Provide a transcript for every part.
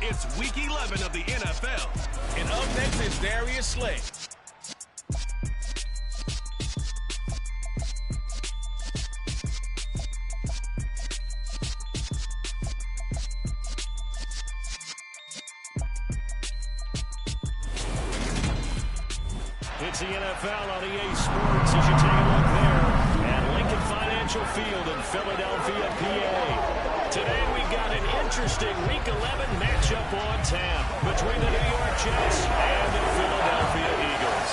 It's Week 11 of the NFL. And up next is Darius Slay. It's the NFL on EA Sports as you take a look there at Lincoln Financial Field in Philadelphia, PA. Today we got an interesting Week 11 matchup on tap between the New York Jets and the Philadelphia Eagles.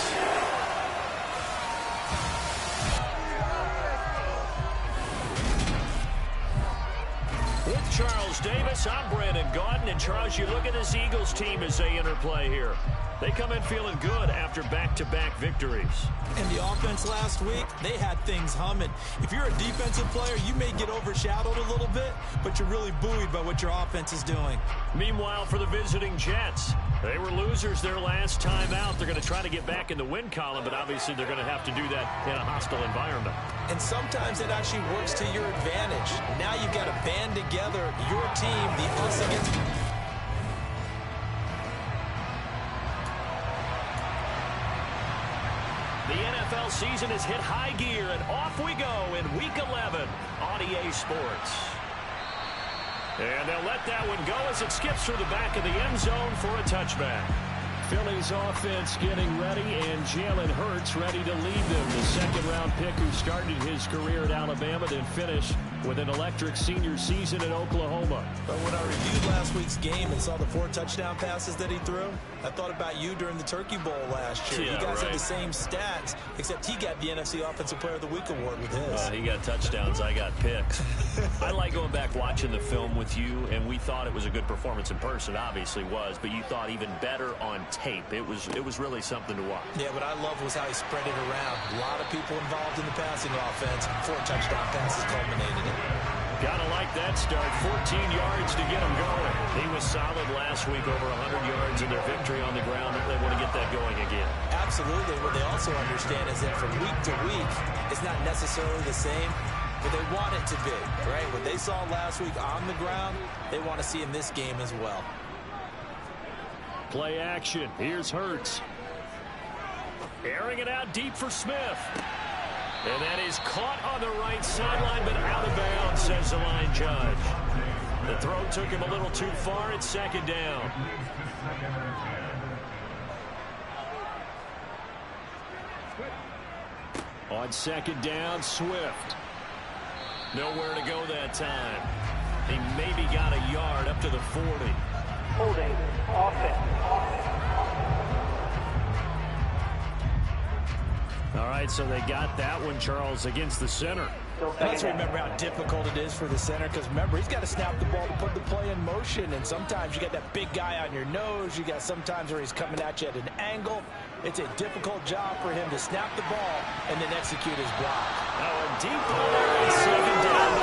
With Charles Davis, I'm Brandon Gaudin. And Charles, you look at this Eagles team as they interplay here. They come in feeling good after back-to-back victories. And the offense last week, they had things humming. If you're a defensive player, you may get overshadowed a little bit, but you're really buoyed by what your offense is doing. Meanwhile, for the visiting Jets, they were losers their last time out. They're going to try to get back in the win column, but obviously they're going to have to do that in a hostile environment. And sometimes it actually works to your advantage. Now you've got to band together your team, the us against... The NFL season has hit high gear, and off we go in Week 11 on EA Sports. And they'll let that one go as it skips through the back of the end zone for a touchback. Philly's offense getting ready, and Jalen Hurts ready to lead them. The second-round pick who started his career at Alabama, then finished with an electric senior season in Oklahoma. But when I reviewed last week's game and saw the 4 touchdown passes that he threw, I thought about you during the Turkey Bowl last year. Yeah, you guys right. had the same stats, except he got the NFC Offensive Player of the Week award with his. He got touchdowns, I got picks. I like going back watching the film with you, and we thought it was a good performance in person, obviously was, but you thought even better on tape. It was really something to watch. Yeah, what I loved was how he spread it around. A lot of people involved in the passing offense. 4 touchdown passes culminated in. Gotta like that start. 14 yards to get him going. He was solid last week, over 100 yards in their victory on the ground. They want to get that going again. Absolutely. What they also understand is that from week to week, it's not necessarily the same, but they want it to be, right? What they saw last week on the ground, they want to see in this game as well. Play action. Here's Hurts. Airing it out deep for Smith. And that is caught on the right sideline, but out of bounds, says the line judge. The throw took him a little too far. It's second down. On second down, Swift. Nowhere to go that time. He maybe got a yard up to the 40. Holding offense. All right, so they got that one, Charles, against the center. Let's remember how difficult it is for the center, because remember, he's got to snap the ball to put the play in motion, and sometimes you got that big guy on your nose. You got sometimes where he's coming at you at an angle. It's a difficult job for him to snap the ball and then execute his block. Oh, a deep ball there on second down.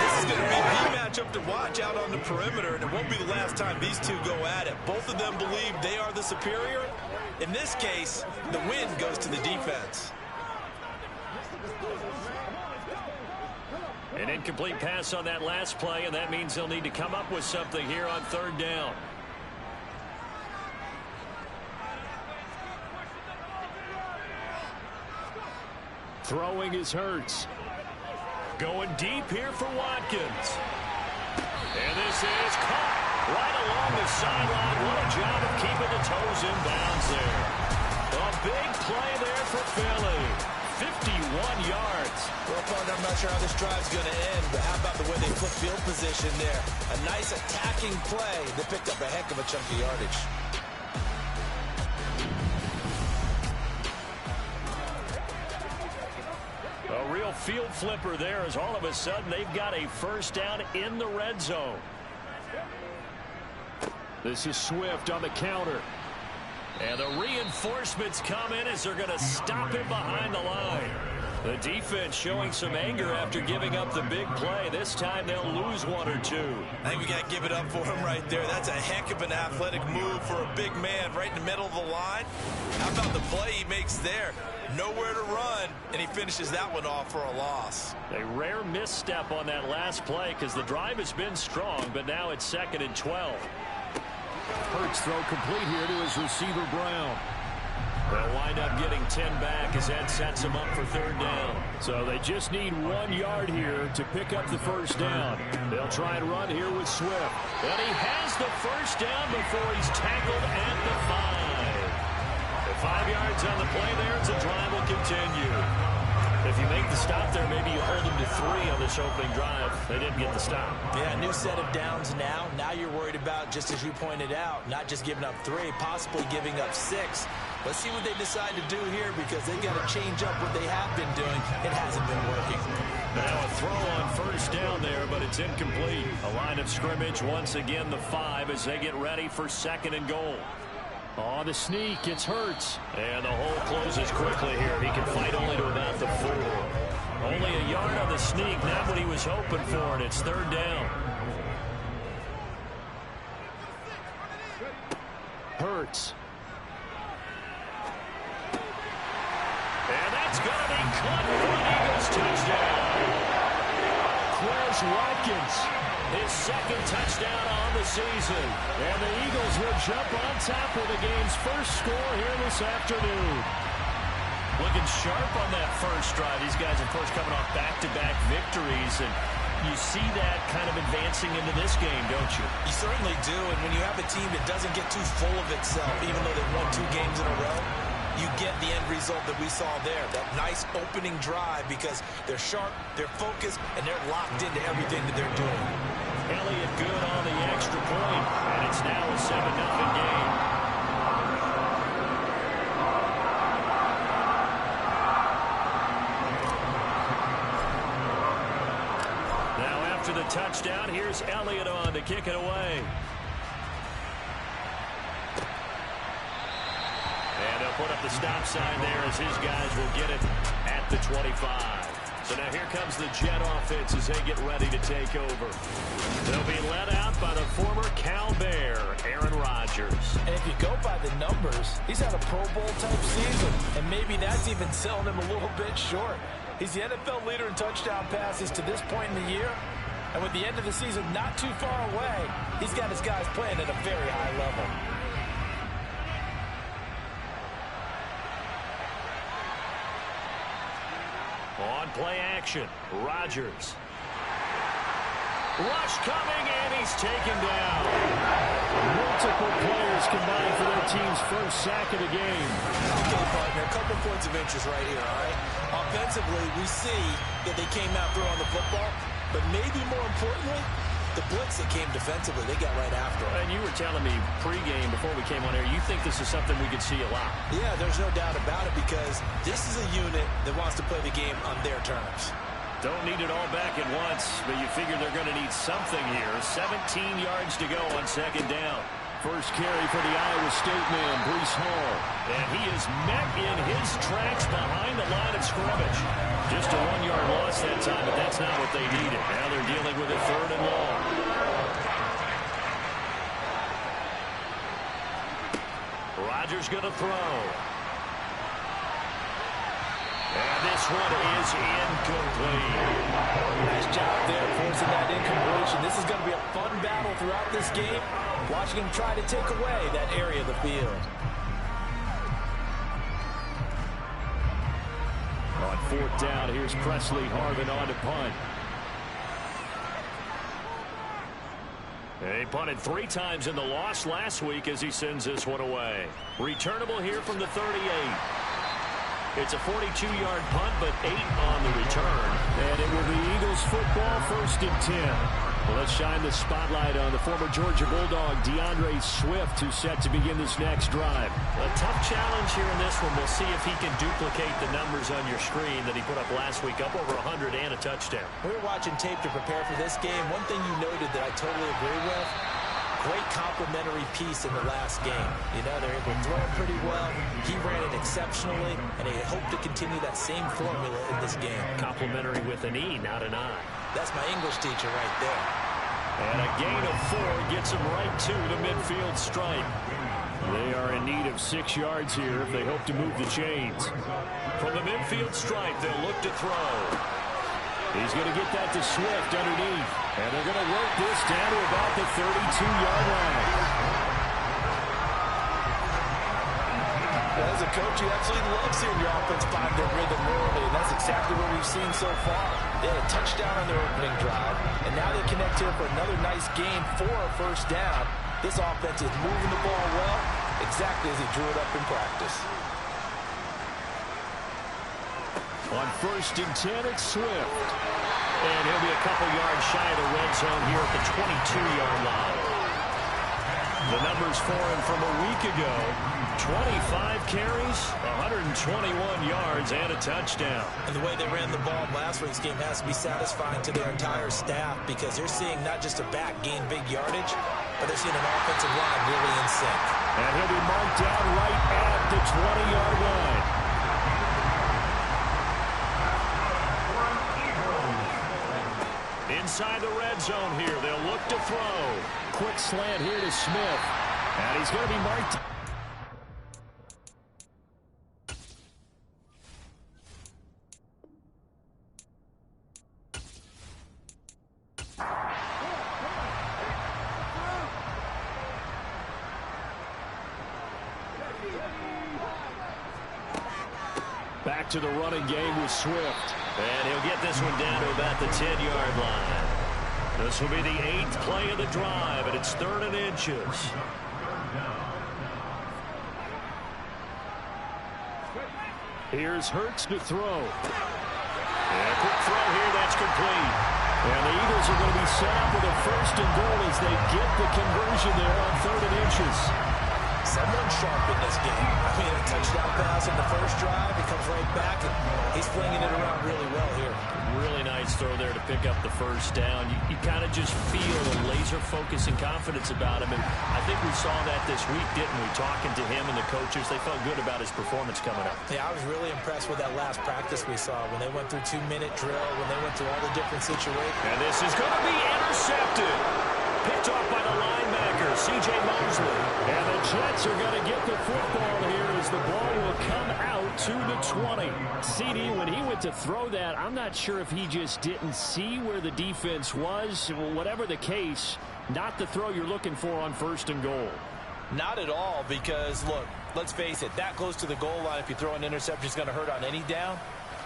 This is going to be the matchup to watch out on the perimeter, and it won't be the last time these two go at it. Both of them believe they are the superior. In this case, the win goes to the defense. An incomplete pass on that last play, and that means they'll need to come up with something here on third down. Throwing is Hurts. Going deep here for Watkins. And this is caught right along the sideline. What a job of keeping the toes in bounds there. A big play there for Philly. 51 yards. Well, partner, I'm not sure how this drive's going to end, but how about the way they put field position there? A nice attacking play that picked up a heck of a chunk of yardage. A real field flipper there as all of a sudden they've got a first down in the red zone. This is Swift on the counter. And the reinforcements come in as they're going to stop him behind the line. The defense showing some anger after giving up the big play. This time they'll lose one or two. I think we got to give it up for him right there. That's a heck of an athletic move for a big man right in the middle of the line. How about the play he makes there? nowhere to run, and he finishes that one off for a loss. A rare misstep on that last play because the drive has been strong, but now it's 2nd and 12. Hurts throw complete here to his receiver, Brown. They'll wind up getting 10 back as that sets them up for 3rd down. So they just need 1 yard here to pick up the 1st down. They'll try and run here with Swift. And he has the 1st down before he's tackled at the 5. The 5 yards on the play there as the drive will continue. If you make the stop there, maybe you hold them to 3 on this opening drive. They didn't get the stop. Yeah, new set of downs now. Now you're worried about, just as you pointed out, not just giving up 3, possibly giving up 6. Let's see what they decide to do here because they've got to change up what they have been doing. It hasn't been working. Now a throw on 1st down there, but it's incomplete. A line of scrimmage, once again the 5 as they get ready for 2nd and goal. On the sneak, it's Hurts. And the hole closes quickly here. He can fight only to about the 4. Only a yard on the sneak, not what he was hoping for, and it's 3rd down. Hurts. And that's going to be caught for an Eagles touchdown. Quez Watkins. His 2nd touchdown on the season. And the Eagles will jump on top of the game's first score here this afternoon. Looking sharp on that first drive. These guys, of course, coming off back-to-back victories. And you see that kind of advancing into this game, don't you? You certainly do. And when you have a team that doesn't get too full of itself, even though they've won 2 games in a row, you get the end result that we saw there, that nice opening drive because they're sharp, they're focused, and they're locked into everything that they're doing. Elliott good on the extra point, and it's now a 7-0 game. Now after the touchdown, here's Elliott on to kick it away. And they'll put up the stop sign there as his guys will get it at the 25. So now here comes the Jet offense as they get ready to take over. They'll be led out by the former Cal Bear, Aaron Rodgers. And if you go by the numbers, he's had a Pro Bowl type season. And maybe that's even selling him a little bit short. He's the NFL leader in touchdown passes to this point in the year. And with the end of the season not too far away, he's got his guys playing at a very high level. On play action, Rodgers. Rush coming, and he's taken down. Multiple players combined for their team's first sack of the game. Okay, partner, a couple points of interest right here, all right? Offensively, we see that they came out throwing the football, but maybe more importantly, the blitz that came defensively, they got right after it. And you were telling me pregame before we came on air, you think this is something we could see a lot. Yeah, there's no doubt about it because this is a unit that wants to play the game on their terms. Don't need it all back at once, but you figure they're going to need something here. 17 yards to go on 2nd down. First carry for the Iowa State man, Breece Hall. And he is met in his tracks behind the line of scrimmage. Just a 1-yard loss that time, but that's not what they needed. Now they're dealing with a 3rd and long. Rodgers going to throw. And this one is incomplete. Nice job there forcing that incompletion. This is going to be a fun battle throughout this game. Watching him try to take away that area of the field. On 4th down, here's Presley Harvin on to punt. He punted 3 times in the loss last week as he sends this one away. Returnable here from the 38. It's a 42-yard punt, but 8 on the return. And it will be Eagles football, 1st and 10. Well, let's shine the spotlight on the former Georgia Bulldog, DeAndre Swift, who's set to begin this next drive. A tough challenge here in this one. We'll see if he can duplicate the numbers on your screen that he put up last week, up over 100 and a touchdown. We were watching tape to prepare for this game. One thing you noted that I totally agree with, great complimentary piece in the last game. You know, they're able to throw it pretty well. He ran it exceptionally, and they hope to continue that same formula in this game. Complimentary with an E, not an I. That's my English teacher right there. And a gain of 4 gets him right to the midfield stripe. They are in need of 6 yards here if they hope to move the chains. From the midfield stripe, they'll look to throw. He's going to get that to Swift underneath. And they're going to work this down to about the 32-yard line. As a coach, you absolutely love seeing your offense find their rhythm early, and that's exactly what we've seen so far. They had a touchdown on their opening drive, and now they connect here for another nice game for a first down. This offense is moving the ball well, exactly as he drew it up in practice. On 1st and 10, it's Swift. And he'll be a couple yards shy of the red zone here at the 22-yard line. The numbers for him from a week ago: 25 carries, 121 yards, and a touchdown. And the way they ran the ball last week's game has to be satisfying to their entire staff, because they're seeing not just a back gain big yardage, but they're seeing an offensive line really in sync. And he'll be marked down right at the 20-yard line. Inside the red zone here, they'll look to throw. Quick slant here to Smith. And he's going to be marked. Back to the running game with Swift. And he'll get this one down to about the 10-yard line. This will be the 8th play of the drive, and it's 3rd and inches. Here's Hurts to throw. And a quick throw here, that's complete. And the Eagles are going to be set up with a 1st and goal as they get the conversion there on 3rd and inches. Someone sharp in this game. I mean, a touchdown pass in the first drive. He comes right back, and he's flinging it around really well here. Really nice throw there to pick up the first down. You kind of just feel a laser focus and confidence about him, and I think we saw that this week, didn't we? Talking to him and the coaches, they felt good about his performance coming up. Yeah, I was really impressed with that last practice we saw when they went through 2-minute drill, when they went through all the different situations. And this is going to be intercepted. Picked off by the linebacker, C.J. Mosley. And the Jets are going to get the football here as the ball will come out to the 20. CD, when he went to throw that, I'm not sure if he just didn't see where the defense was. Whatever the case, not the throw you're looking for on 1st and goal. Not at all, because, look, let's face it, that close to the goal line, if you throw an interception, is going to hurt on any down.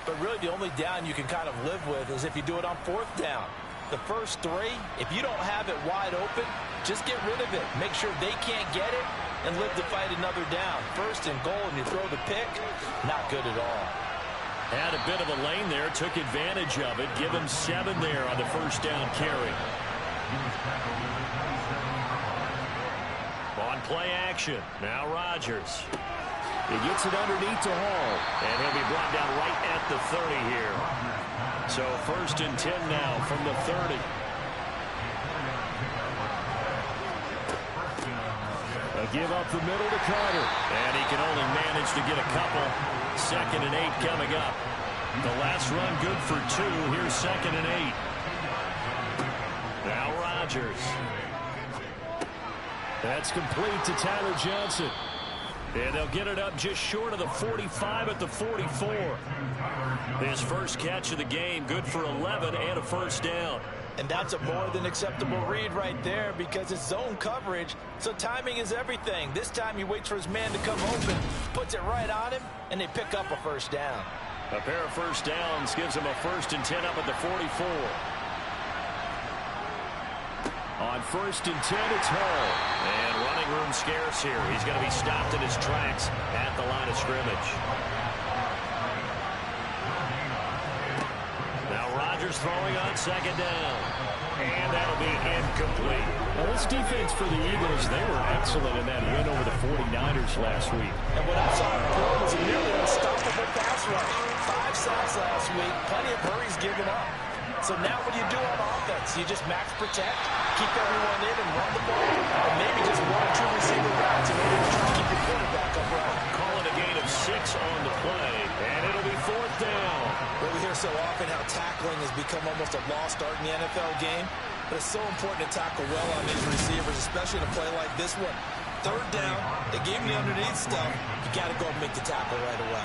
But really the only down you can kind of live with is if you do it on 4th down. The first 3, if you don't have it wide open, just get rid of it. Make sure they can't get it and live to fight another down. 1st and goal, and you throw the pick, not good at all. Had a bit of a lane there, took advantage of it. Give him 7 there on the 1st down carry. On play action, now Rodgers. He gets it underneath to Hall. And he'll be brought down right at the 30 here. So 1st and 10 now from the 30. A give up the middle to Carter. And he can only manage to get a couple. 2nd and 8 coming up. The last run good for 2. Here's 2nd and 8. Now Rodgers. That's complete to Tyler Johnson. And they'll get it up just short of the 45 at the 44. His first catch of the game, good for 11 and a 1st down. And that's a more than acceptable read right there, because it's zone coverage, so timing is everything. This time he waits for his man to come open, puts it right on him, and they pick up a 1st down. A pair of 1st downs gives him a 1st and 10 up at the 44. On 1st and 10, it's Hall. And running room scarce here. He's going to be stopped in his tracks at the line of scrimmage. Now Rodgers throwing on 2nd down. And that'll be incomplete. Well, this defense for the Eagles, they were excellent in that win over the 49ers last week. And what I saw was a nearly unstoppable pass rush. 5 sacks last week, plenty of hurries given up. So now what do you do on offense? You just max protect, keep everyone in and run the ball, or maybe just 1 or 2 receiver routes in order to try to keep your quarterback upright. Call it a gain of 6 on the play, and it'll be 4th down. Well, we hear so often how tackling has become almost a lost art in the NFL game, but it's so important to tackle well on these receivers, especially in a play like this one. third down. They gave him the underneath stuff. You got to go and make the tackle right away.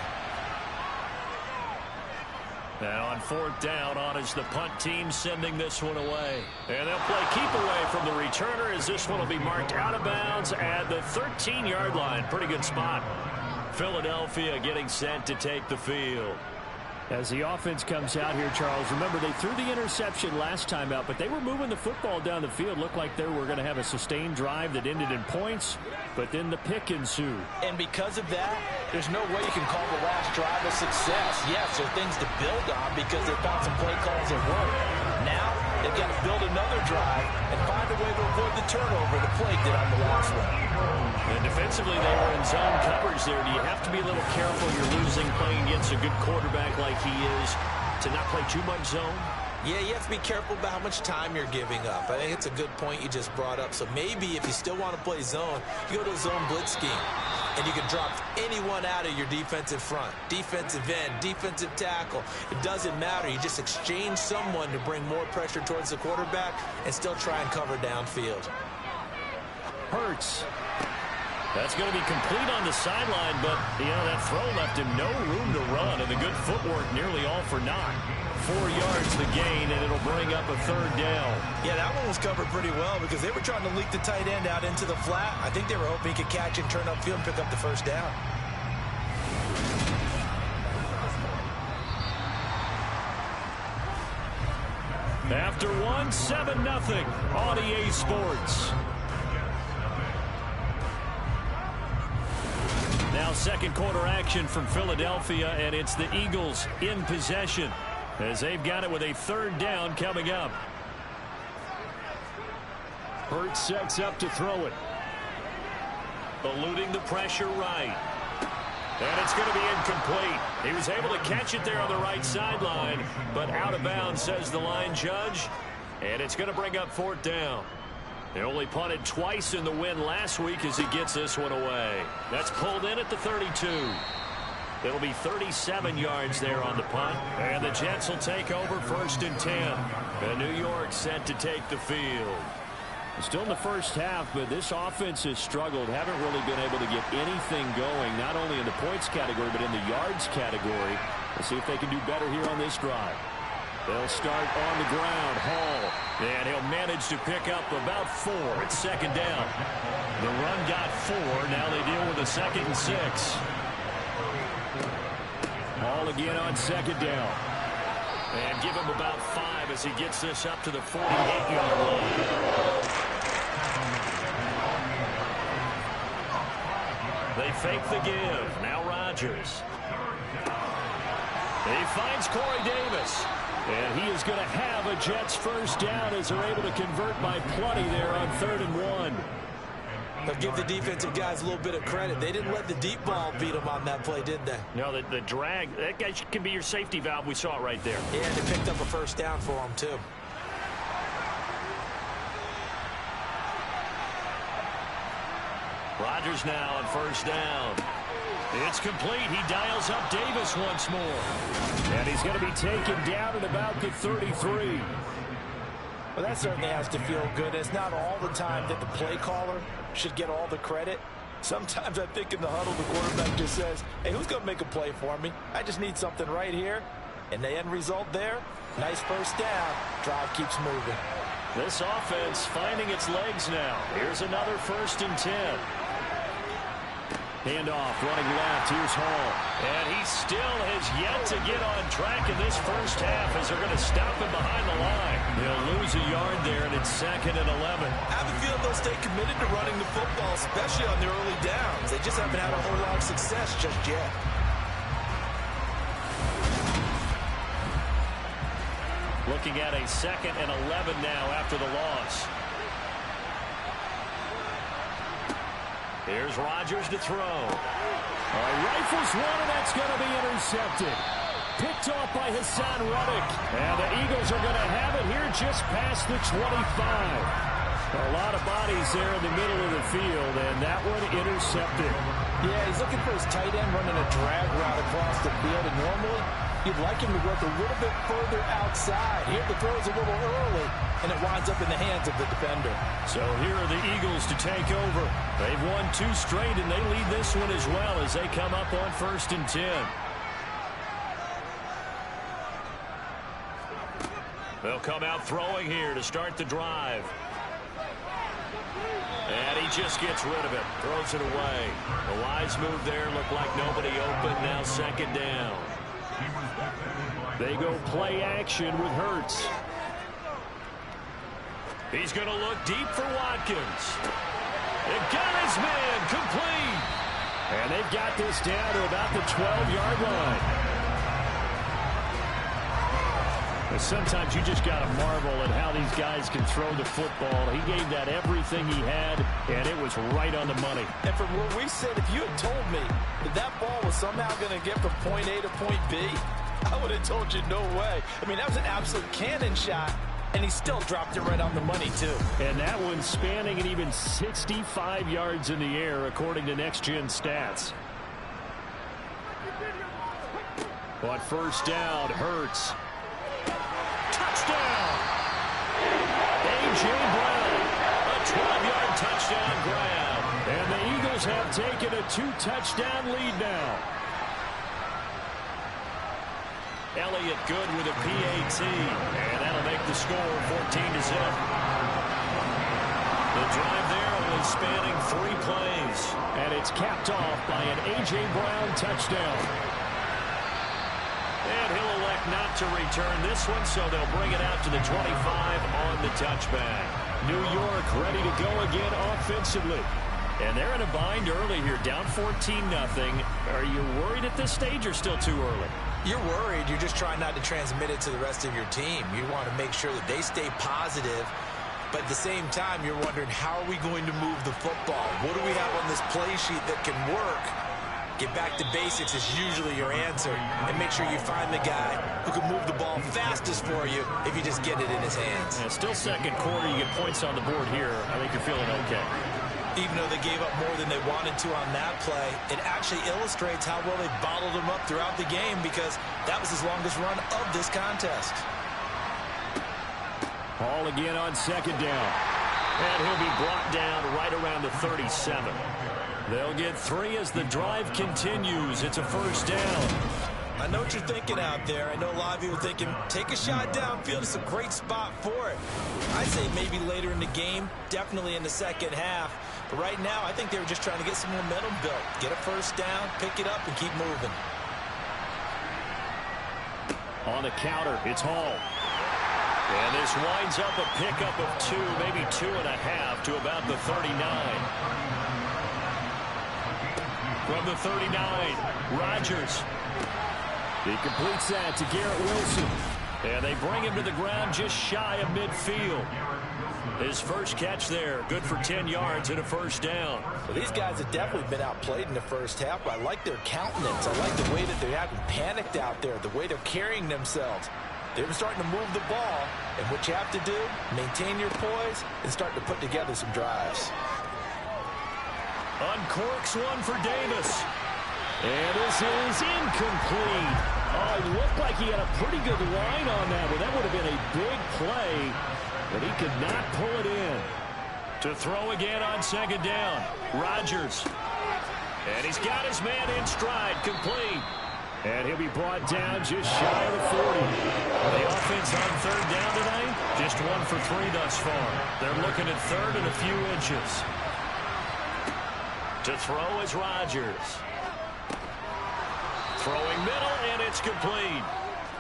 Now on fourth down, on is the punt team sending this one away. And they'll play keep away from the returner as this one will be marked out of bounds at the 13-yard line. Pretty good spot. Philadelphia getting set to take the field. As the offense comes out here, Charles, remember they threw the interception last time out, but they were moving the football down the field. Looked like they were going to have a sustained drive that ended in points, but then the pick ensued. And because of that, there's no way you can call the last drive a success. Yes, there are things to build on because they found some play calls that work. Now, they've got to build another drive and find a way to avoid the turnover the play did on the last one. And defensively, they were in zone coverage there. Do you have to be a little careful you're losing playing against a good quarterback like he is to not play too much zone? Yeah, you have to be careful about how much time you're giving up. I think it's a good point you just brought up. So maybe if you still want to play zone, you go to a zone blitz scheme. And you can drop anyone out of your defensive front. Defensive end, defensive tackle. It doesn't matter. You just exchange someone to bring more pressure towards the quarterback and still try and cover downfield. Hurts. That's going to be complete on the sideline, but, that throw left him no room to run, and the good footwork nearly all for naught. 4 yards the gain, and it'll bring up a third down. Yeah, that one was covered pretty well because they were trying to leak the tight end out into the flat. I think they were hoping he could catch and turn upfield and pick up the first down. After one, 7-0 on EA Sports. Now second quarter action from Philadelphia, and it's the Eagles in possession as they've got it with a third down coming up. Hurts sets up to throw it. Eluding the pressure right. And it's going to be incomplete. He was able to catch it there on the right sideline, but out of bounds, says the line judge. And it's going to bring up fourth down. They only punted twice in the win last week as he gets this one away. That's pulled in at the 32. It'll be 37 yards there on the punt. And the Jets will take over first and 10. And New York set to take the field. Still in the first half, but this offense has struggled. Haven't really been able to get anything going, not only in the points category, but in the yards category. We'll see if they can do better here on this drive. They'll start on the ground. Hall. And he'll manage to pick up about 4. It's second down. The run got 4. Now they deal with a 2nd and 6. Hall again on second down. And give him about 5 as he gets this up to the 48-yard line. They fake the give. Now Rodgers. He finds Corey Davis. And he is going to have a Jets first down as they're able to convert by plenty there on 3rd and 1. They'll give the defensive guys a little bit of credit. They didn't let the deep ball beat them on that play, did they? No, the drag, that guy can be your safety valve. We saw it right there. Yeah, they picked up a first down for him, too. Rodgers now on first down. It's complete. He dials up Davis once more. And he's going to be taken down at about the 33. Well, that certainly has to feel good. It's not all the time that the play caller should get all the credit. Sometimes I think in the huddle, the quarterback just says, hey, who's going to make a play for me? I just need something right here. And the end result there, nice first down. Drive keeps moving. This offense finding its legs now. Here's another 1st and 10. Handoff, running left. Here's Hall. And he still has yet to get on track in this first half as they're going to stop him behind the line. He'll lose a yard there, and it's 2nd and 11. I have a feeling they'll stay committed to running the football, especially on the early downs. They just haven't had a whole lot of success just yet. Looking at a 2nd and 11 now after the loss. Here's Rodgers to throw. Rifles one, and that's going to be intercepted. Picked off by Hassan Reddick. And the Eagles are going to have it here just past the 25. A lot of bodies there in the middle of the field, and that one intercepted. Yeah, he's looking for his tight end running a drag route across the field, and normally You'd like him to work a little bit further outside. Here the throw is a little early, and it winds up in the hands of the defender. So here are the Eagles to take over. They've won 2 straight, and they lead this one as well as they come up on 1st and 10. They'll come out throwing here to start the drive. And he just gets rid of it. Throws it away. The wise move there. Looked like nobody open. Now 2nd down. They go play action with Hurts. He's going to look deep for Watkins. It got his man complete. And they've got this down to about the 12-yard line. Sometimes you just got to marvel at how these guys can throw the football. He gave that everything he had, and it was right on the money. And from where we sit, if you had told me that ball was somehow going to get from point A to point B, I would have told you no way. I mean, that was an absolute cannon shot, and he still dropped it right on the money, too. And that one spanning an even 65 yards in the air, according to Next Gen Stats. On 1st down, Hurts. Touchdown! A.J. Brown, a 12-yard touchdown grab. And the Eagles have taken a 2-touchdown lead now. Elliott good with a PAT, and that'll make the score 14-0. The drive there only spanning 3 plays. And it's capped off by an A.J. Brown touchdown. And he'll elect not to return this one, so they'll bring it out to the 25 on the touchback. New York ready to go again offensively. And they're in a bind early here, down 14-0. Are you worried at this stage or still too early? You're worried. You're just trying not to transmit it to the rest of your team. You want to make sure that they stay positive. But at the same time, you're wondering, how are we going to move the football? What do we have on this play sheet that can work? Get back to basics is usually your answer. And make sure you find the guy who can move the ball fastest for you if you just get it in his hands. Yeah, still 2nd quarter. You get points on the board here. I think you're feeling okay. Even though they gave up more than they wanted to on that play, it actually illustrates how well they bottled them up throughout the game, because that was his longest run of this contest. Ball again on 2nd down. And he'll be brought down right around the 37. They'll get 3 as the drive continues. It's a 1st down. I know what you're thinking out there. I know a lot of you are thinking, take a shot downfield. It's a great spot for it. I say maybe later in the game, definitely in the 2nd half. But right now, I think they were just trying to get some momentum built. Get a 1st down, pick it up, and keep moving. On the counter, it's Hall. And this winds up a pickup of 2, maybe 2.5 to about the 39. From the 39, Rodgers. He completes that to Garrett Wilson. And they bring him to the ground just shy of midfield. His first catch there, good for 10 yards and a 1st down. Well, these guys have definitely been outplayed in the 1st half, but I like their countenance. I like the way that they haven't panicked out there, the way they're carrying themselves. They're starting to move the ball, and what you have to do, maintain your poise and start to put together some drives. Uncorks one for Davis. And this is incomplete. Oh, it looked like he had a pretty good line on that one. That would have been a big play, but he could not pull it in. To throw again on 2nd down, Rodgers. And he's got his man in stride, complete. And he'll be brought down just shy of the 40. The offense on 3rd down tonight, just 1 for 3 thus far. They're looking at 3rd and a few inches. To throw is Rodgers. Throwing middle, and it's complete.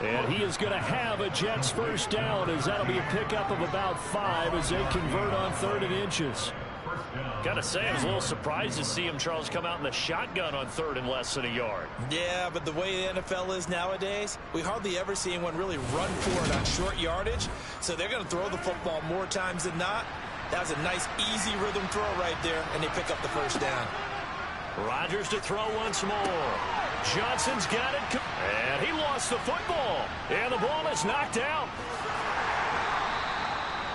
And he is going to have a Jets 1st down, as that'll be a pickup of about 5 as they convert on 3rd and inches. Gotta say, I was a little surprised to see him, Charles, come out in the shotgun on 3rd and less than a yard. Yeah, but the way the NFL is nowadays, we hardly ever see anyone really run for it on short yardage. So they're going to throw the football more times than not. That was a nice, easy rhythm throw right there, and they pick up the 1st down. Rodgers to throw once more. Johnson's got it. And he lost the football. And the ball is knocked out.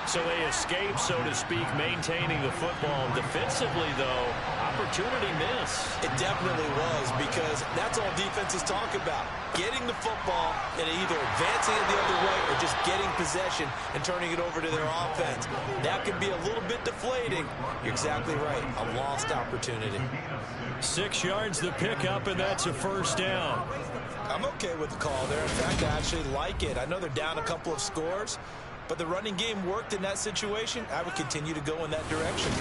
So they escape, so to speak, maintaining the football. Defensively, though, opportunity miss. It definitely was, because that's all defenses talk about. Getting the football and either advancing it the other way or just getting possession and turning it over to their offense. That can be a little bit deflating. You're exactly right. A lost opportunity. 6 yards the pickup, and that's a first down. I'm okay with the call there. In fact, I actually like it. I know they're down a couple of scores, but the running game worked in that situation. I would continue to go in that direction.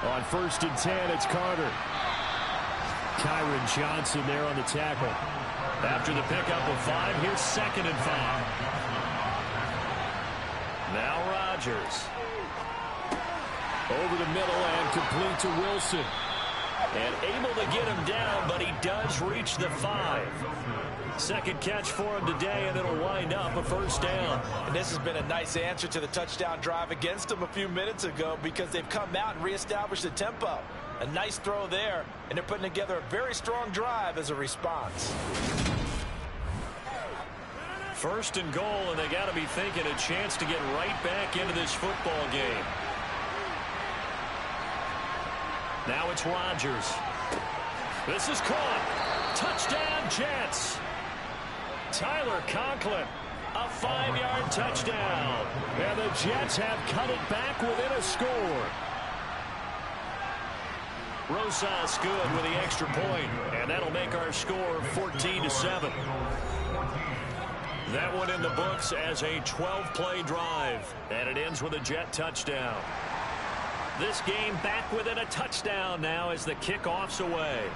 On 1st and 10, it's Carter. Kyron Johnson there on the tackle. After the pickup of 5, here's 2nd and 5. Now Rodgers. Over the middle and complete to Wilson. And able to get him down, but he does reach the 5. Second catch for him today, and it'll wind up a first down. And this has been a nice answer to the touchdown drive against them a few minutes ago, because they've come out and reestablished the tempo. A nice throw there, and they're putting together a very strong drive as a response. 1st and goal, and they got to be thinking a chance to get right back into this football game. Now it's Rodgers. This is caught. Touchdown, Jets. Tyler Conklin, a 5-yard touchdown. And the Jets have cut it back within a score. Rosas good with the extra point, and that'll make our score 14-7. That one in the books as a 12-play drive, and it ends with a Jet touchdown. This game back within a touchdown now as the kickoff's away.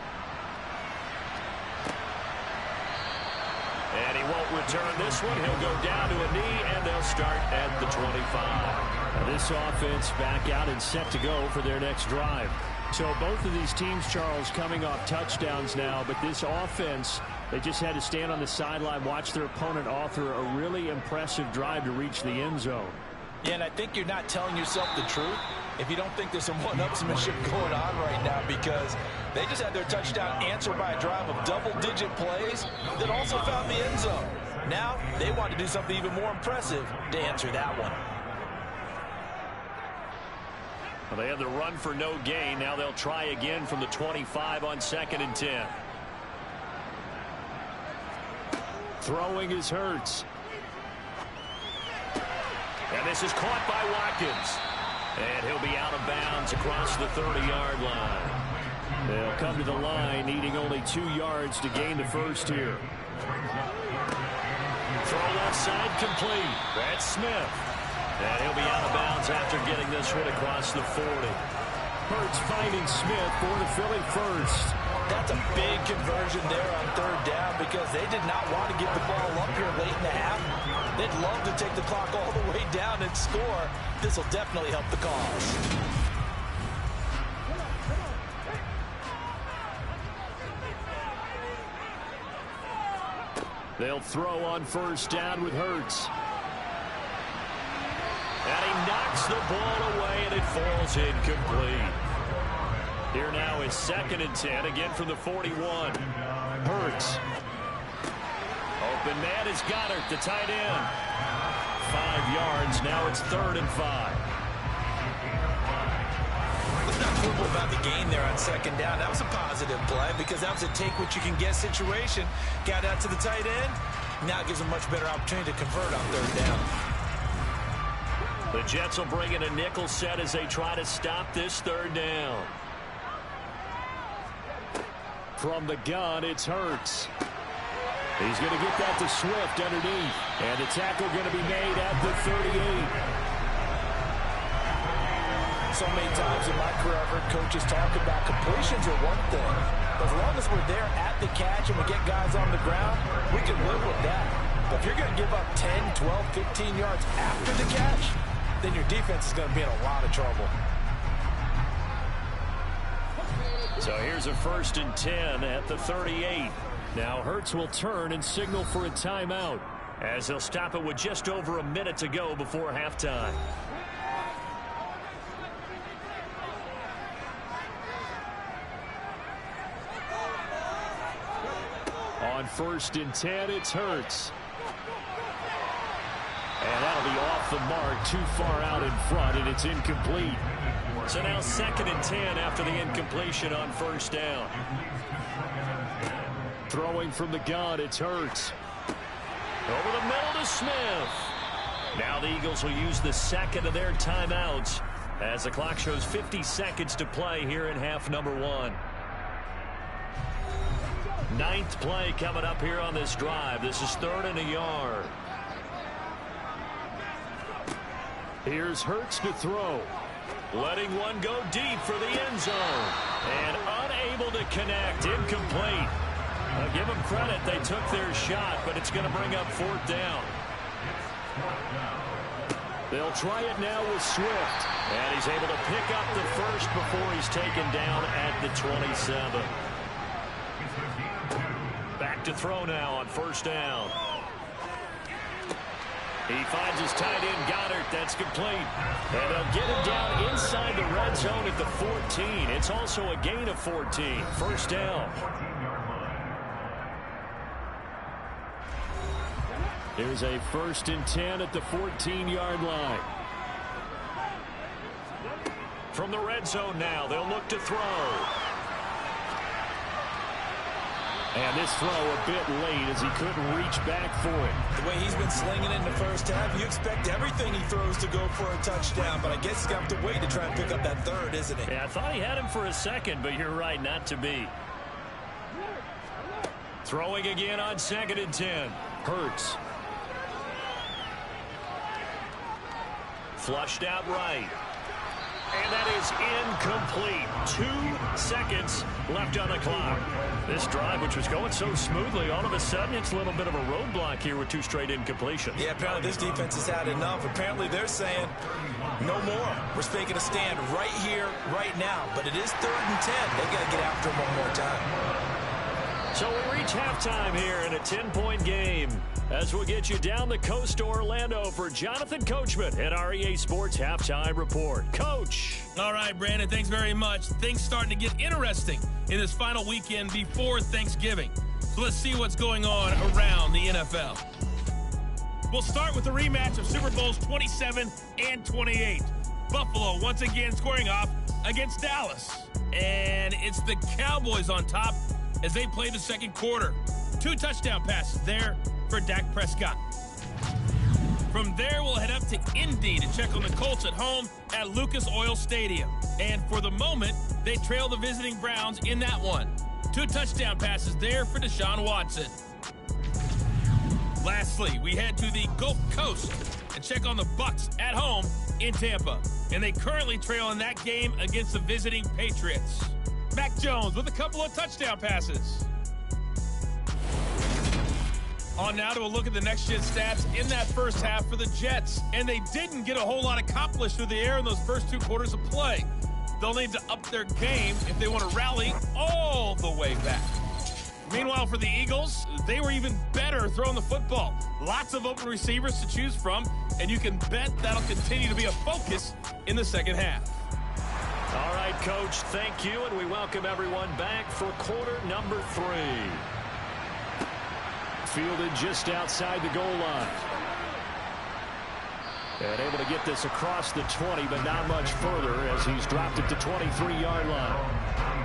And he won't return this one. He'll go down to a knee, and they'll start at the 25. This offense back out and set to go for their next drive. So both of these teams, Charles, coming off touchdowns now, but this offense, they just had to stand on the sideline, watch their opponent author a really impressive drive to reach the end zone. Yeah, and I think you're not telling yourself the truth if you don't think there's some one-upsmanship going on right now, because they just had their touchdown answered by a drive of double-digit plays that also found the end zone. Now they want to do something even more impressive to answer that one. Well, they have the run for no gain. Now they'll try again from the 25 on 2nd and 10. Throwing is Hurts. And this is caught by Watkins. And he'll be out of bounds across the 30-yard line. They'll come to the line, needing only 2 yards to gain the first here. Throw left side complete. That's Smith. And he'll be out of bounds after getting this one across the 40. Hurts finding Smith for the Philly first. That's a big conversion there on 3rd down, because they did not want to get the ball up here late in the half. They'd love to take the clock all the way down and score. This will definitely help the cause. They'll throw on 1st down with Hurts. And he knocks the ball away, and it falls incomplete. Here now is 2nd and 10, again from the 41. Hurts. Open man is Goddard, the tight end. 5 yards, now it's 3rd and 5. Let's not quibble about the gain there on 2nd down. That was a positive play, because that was a take-what-you-can-get situation. Got out to the tight end. Now it gives them a much better opportunity to convert on 3rd down. The Jets will bring in a nickel set as they try to stop this 3rd down. From the gun, it's Hurts. He's going to get that to Swift underneath. And the tackle going to be made at the 38. So many times in my career, I've heard coaches talk about completions are one thing. But as long as we're there at the catch and we get guys on the ground, we can live with that. But if you're going to give up 10, 12, 15 yards after the catch, then your defense is going to be in a lot of trouble. So here's a 1st and 10 at the 38. Now Hurts will turn and signal for a timeout, as they'll stop it with just over a minute to go before halftime. On 1st and 10, it's Hurts. And that'll be off the mark, too far out in front, and it's incomplete. So now 2nd and 10 after the incompletion on 1st down. Throwing from the gun, it's Hurts. Over the middle to Smith. Now the Eagles will use the 2nd of their timeouts as the clock shows 50 seconds to play here in half number 1. 9th play coming up here on this drive. This is 3rd and a yard. Here's Hurts to throw. Letting one go deep for the end zone. And unable to connect. Incomplete. I'll give them credit. They took their shot, but it's going to bring up 4th down. They'll try it now with Swift. And he's able to pick up the first before he's taken down at the 27. Back to throw now on 1st down. He finds his tight end, Goddard. That's complete. And they'll get him down inside the red zone at the 14. It's also a gain of 14. 1st down. Here's a 1st and 10 at the 14-yard line. From the red zone now, they'll look to throw. And this throw a bit late as he couldn't reach back for it. The way he's been slinging in the first half, you expect everything he throws to go for a touchdown, but I guess he's got to wait to try and pick up that 3rd, isn't he? Yeah, I thought he had him for a second, but you're right, not to be. Throwing again on 2nd and 10. Hurts. Flushed out right. And that is incomplete. 2 seconds left on the clock. This drive, which was going so smoothly, all of a sudden it's a little bit of a roadblock here with 2 straight incompletions. Yeah, apparently this defense has had enough. Apparently they're saying no more. We're making a stand right here, right now. But it is 3rd and 10. They've got to get after him one more time. So we reach halftime here in a 10-point game. As we'll get you down the coast to Orlando for Jonathan Coachman at our EA Sports Halftime Report. Coach. All right, Brandon, thanks very much. Things starting to get interesting in this final weekend before Thanksgiving. So let's see what's going on around the NFL. We'll start with the rematch of Super Bowls 27 and 28. Buffalo once again squaring off against Dallas. And it's the Cowboys on top as they play the second quarter. 2 touchdown passes there for Dak Prescott. From there, we'll head up to Indy to check on the Colts at home at Lucas Oil Stadium. And for the moment, they trail the visiting Browns in that one. 2 touchdown passes there for Deshaun Watson. Lastly, we head to the Gulf Coast and check on the Bucs at home in Tampa. And they currently trail in that game against the visiting Patriots. Mac Jones with a couple of touchdown passes. On now to a look at the next-gen stats in that first half for the Jets. And they didn't get a whole lot accomplished through the air in those first 2 quarters of play. They'll need to up their game if they want to rally all the way back. Meanwhile, for the Eagles, they were even better throwing the football. Lots of open receivers to choose from, and you can bet that'll continue to be a focus in the second half. All right, Coach, thank you, and we welcome everyone back for quarter number 3. Fielded just outside the goal line. And able to get this across the 20, but not much further as he's dropped it to 23-yard line.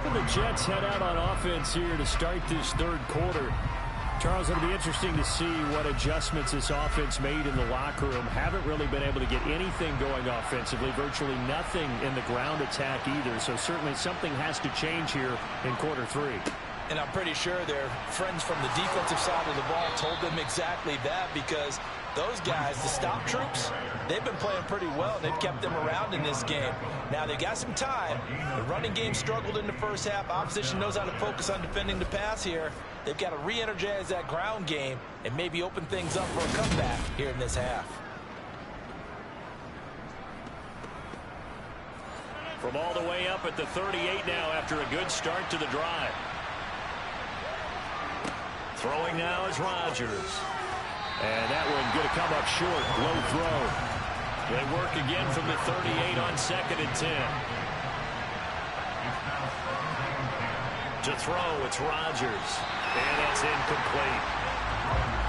And the Jets head out on offense here to start this 3rd quarter. Charles, it'll be interesting to see what adjustments this offense made in the locker room. Haven't really been able to get anything going offensively, virtually nothing in the ground attack either. So certainly something has to change here in quarter 3. And I'm pretty sure their friends from the defensive side of the ball told them exactly that, because those guys, the stop troops, they've been playing pretty well, and they've kept them around in this game. Now, they've got some time. The running game struggled in the first half. Opposition knows how to focus on defending the pass here. They've got to re-energize that ground game and maybe open things up for a comeback here in this half. From all the way up at the 38 now after a good start to the drive. Throwing now is Rodgers. And that one going to come up short. Low throw. They work again from the 38 on 2nd and 10. To throw, it's Rodgers. And that's incomplete.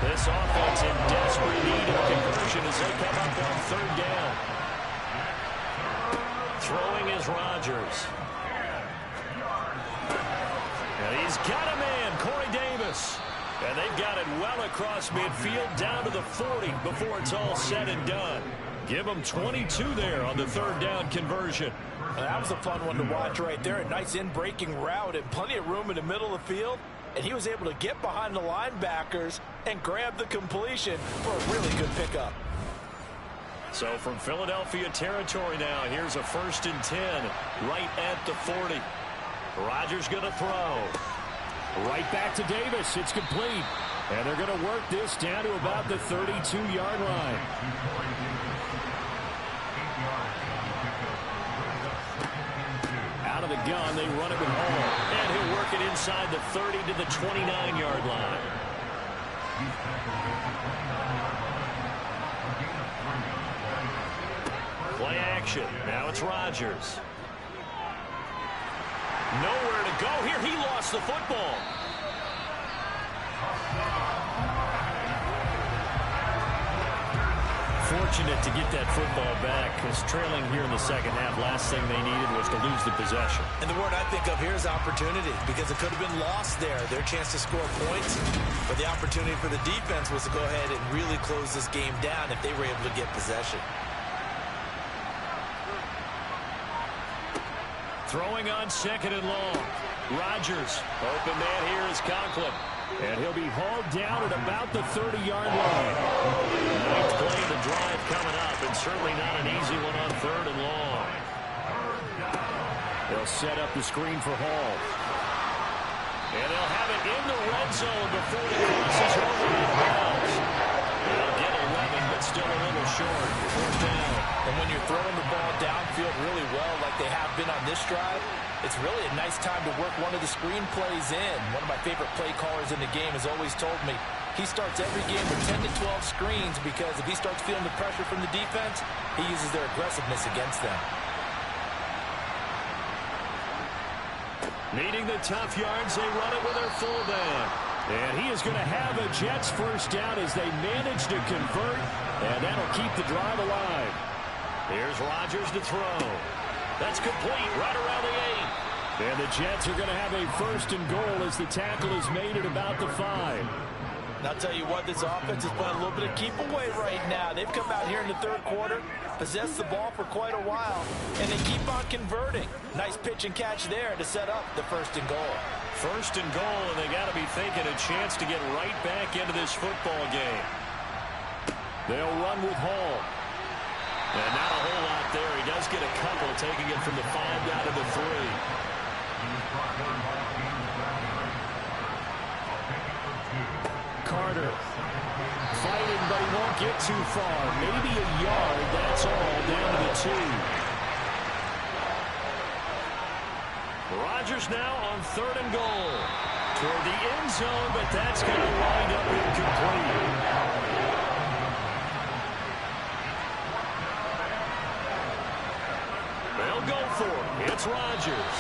This offense in desperate need of conversion as they come up on third down. Throwing is Rodgers. And he's got a man, Corey Davis. And they've got it well across midfield down to the 40 before it's all said and done. Give them 22 there on the third down conversion. That was a fun one to watch right there. A nice in-breaking route and plenty of room in the middle of the field. And he was able to get behind the linebackers and grab the completion for a really good pickup. So from Philadelphia territory now, here's a 1st and 10 right at the 40. Rodgers going to throw. Right back to Davis. It's complete. And they're going to work this down to about the 32-yard line. Out of the gun, they run it with Hall. And he'll work it inside the 30 to the 29-yard line. Play action. Now it's Rodgers. Nowhere to go here. He lost the football. Fortunate to get that football back, because trailing here in the second half, last thing they needed was to lose the possession. And the word I think of here is opportunity, because it could have been lost there, their chance to score points. But the opportunity for the defense was to go ahead and really close this game down if they were able to get possession. Throwing on 2nd and long. Rodgers. Open man here is Conklin. And he'll be hauled down at about the 30-yard line. Ninth play of the drive coming up, and certainly not an easy one on 3rd and long. They'll set up the screen for Hall. And they'll have it in the red zone before he crosses over out of bounds. They'll get 11, but still a little short. 4th down. And when you're throwing the ball downfield really well like they have been on this drive, it's really a nice time to work one of the screen plays in. One of my favorite play callers in the game has always told me he starts every game with 10 to 12 screens, because if he starts feeling the pressure from the defense, he uses their aggressiveness against them. Needing the tough yards, they run it with their fullback. And he is going to have a Jets first down as they manage to convert, and that'll keep the drive alive. Here's Rodgers to throw. That's complete right around the 8. And the Jets are going to have a 1st and goal as the tackle is made at about the 5. And I'll tell you what, this offense is playing a little bit of keep away right now. They've come out here in the 3rd quarter, possessed the ball for quite a while, and they keep on converting. Nice pitch and catch there to set up the 1st and goal. 1st and goal, and they got to be thinking a chance to get right back into this football game. They'll run with Hall. And not a whole lot there. He does get a couple, taking it from the 5 down to the 3. Carter fighting, but he won't get too far. Maybe a yard, that's all, down to the 2. Rodgers now on 3rd and goal. Toward the end zone, but that's going to wind up incomplete. They'll go for it. It's Rodgers.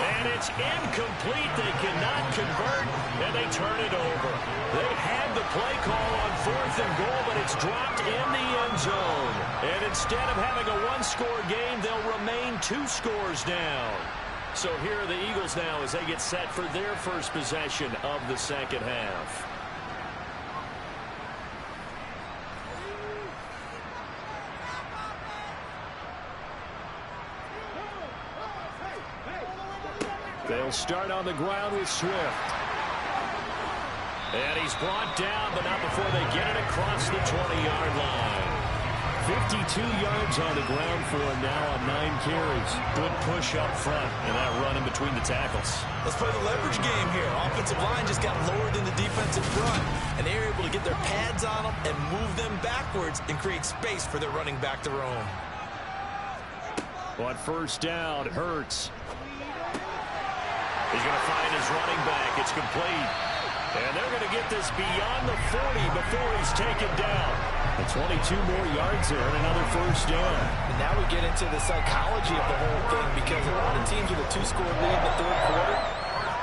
And it's incomplete. They cannot convert, and they turn it over. They had the play call on 4th and goal, but it's dropped in the end zone. And instead of having a one-score game, they'll remain 2 scores down. So here are the Eagles now as they get set for their first possession of the second half. They'll start on the ground with Swift. And he's brought down, but not before they get it across the 20-yard line. 52 yards on the ground for him now on 9 carries. Good push up front, and that run in between the tackles. Let's play the leverage game here. Offensive line just got lowered in the defensive front, and they were able to get their pads on them and move them backwards and create space for their running back to roam. On 1st down, Hurts. He's going to find his running back. It's complete. And they're going to get this beyond the 40 before he's taken down. And 22 more yards there and another 1st down. And now we get into the psychology of the whole thing, because a lot of teams with a 2-score lead in the 3rd quarter,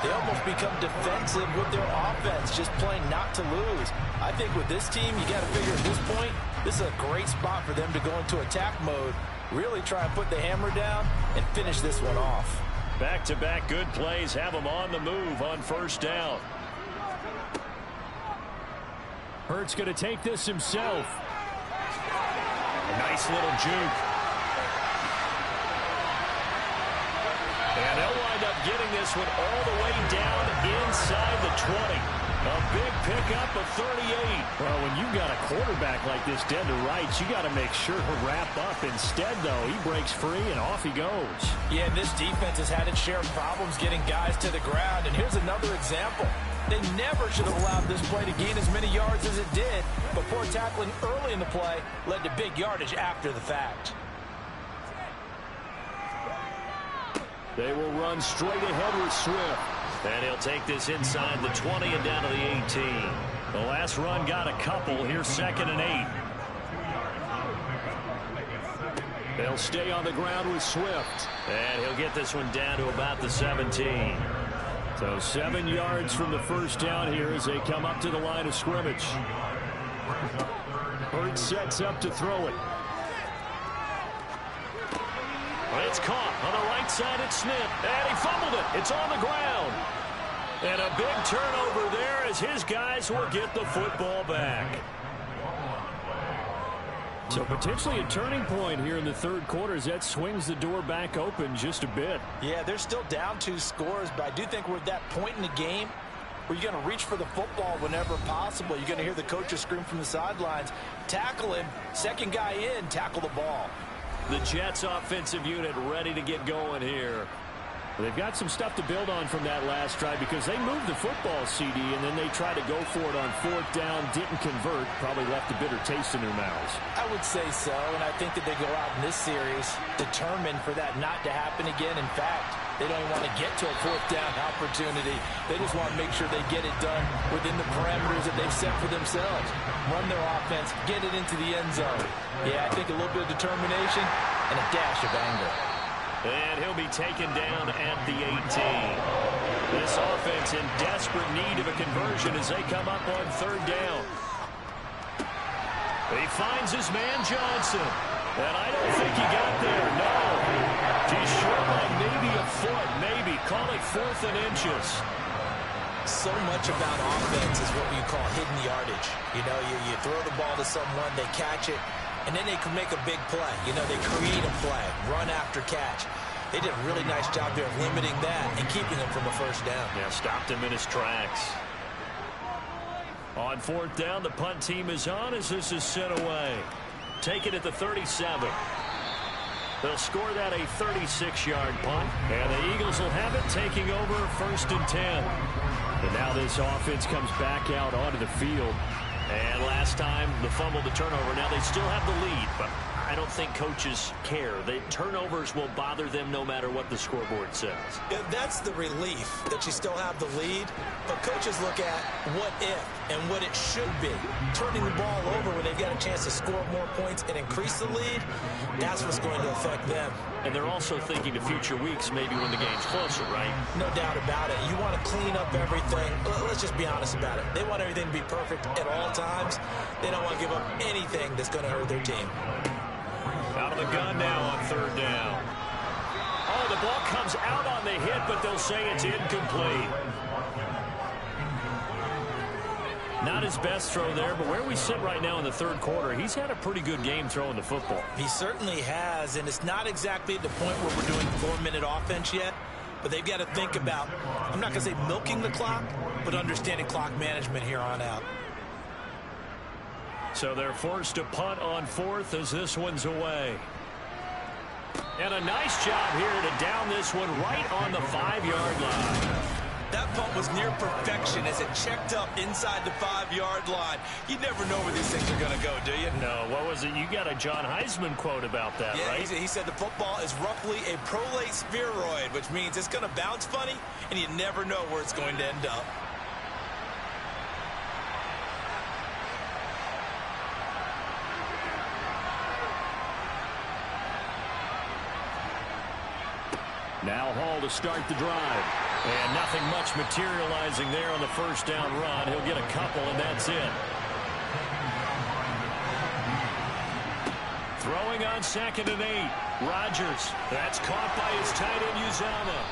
They almost become defensive with their offense, just playing not to lose. I think with this team, you got to figure at this point, this is a great spot for them to go into attack mode, really try and put the hammer down and finish this one off. Back-to-back good plays have them on the move on first down. Hurts going to take this himself. A nice little juke. And they'll wind up getting this one all the way down inside the 20. A big pickup of 38. Well, when you've got a quarterback like this dead to rights, you got to make sure to wrap up. Instead, though, he breaks free and off he goes. Yeah, this defense has had its share of problems getting guys to the ground. And here's another example. They never should have allowed this play to gain as many yards as it did. But poor tackling early in the play led to big yardage after the fact. They will run straight ahead with Swift. And he'll take this inside the 20 and down to the 18. The last run got a couple. Here's 2nd and 8. They'll stay on the ground with Swift. And he'll get this one down to about the 17. So 7 yards from the first down here as they come up to the line of scrimmage. Hurts sets up to throw it. It's caught on the right side at Smith, and he fumbled it. It's on the ground. And a big turnover there as his guys will get the football back. So potentially a turning point here in the third quarter as that swings the door back open just a bit. Yeah, they're still down 2 scores, but I do think we're at that point in the game where you're going to reach for the football whenever possible. You're going to hear the coaches scream from the sidelines, tackle him, second guy in, tackle the ball. The Jets offensive unit ready to get going here. They've got some stuff to build on from that last drive because they moved the football, CD, and then they tried to go for it on 4th down, didn't convert, probably left a bitter taste in their mouths. I would say so, and I think that they go out in this series determined for that not to happen again. In fact, they don't even want to get to a 4th down opportunity. They just want to make sure they get it done within the parameters that they've set for themselves. Run their offense, get it into the end zone. Yeah, I think a little bit of determination and a dash of anger. And he'll be taken down at the 18. This offense in desperate need of a conversion as they come up on 3rd down. He finds his man Johnson. And I don't think he got there, no. He's short by maybe a foot, maybe. Call it 4th and inches. So much about offense is what you call hidden yardage. You know, you throw the ball to someone, they catch it, and then they can make a big play. You know, they create a play, run after catch. They did a really nice job there of limiting that and keeping him from a 1st down. Yeah, stopped him in his tracks. On 4th down, the punt team is on as this is sent away. Take it at the 37. They'll score that a 36-yard punt. And the Eagles will have it taking over 1st and 10. And now this offense comes back out onto the field. And last time, the fumble, the turnover. Now they still have the lead, but I don't think coaches care. The turnovers will bother them no matter what the scoreboard says. Yeah, that's the relief that you still have the lead, but coaches look at what if and what it should be. Turning the ball over when they've got a chance to score more points and increase the lead, that's what's going to affect them. And they're also thinking to future weeks, maybe when the game's closer, right? No doubt about it. You want to clean up everything. Let's just be honest about it. They want everything to be perfect at all times. They don't want to give up anything that's going to hurt their team. Out of the gun now on 3rd down. Oh, the ball comes out on the hit, but they'll say it's incomplete. Not his best throw there, but where we sit right now in the 3rd quarter, he's had a pretty good game throwing the football. He certainly has, and it's not exactly at the point where we're doing 4-minute offense yet, but they've got to think about, I'm not going to say milking the clock, but understanding clock management here on out. So they're forced to punt on 4th as this one's away. And a nice job here to down this one right on the 5-yard line. That punt was near perfection as it checked up inside the 5-yard line. You never know where these things are going to go, do you? No, what was it? You got a John Heisman quote about that, yeah, right? He said the football is roughly a prolate spheroid, which means it's going to bounce funny, and you never know where it's going to end up. Now Hall to start the drive. And nothing much materializing there on the first down run. He'll get a couple, and that's it. Throwing on 2nd and 8. Rodgers. That's caught by his tight end, Uzomah.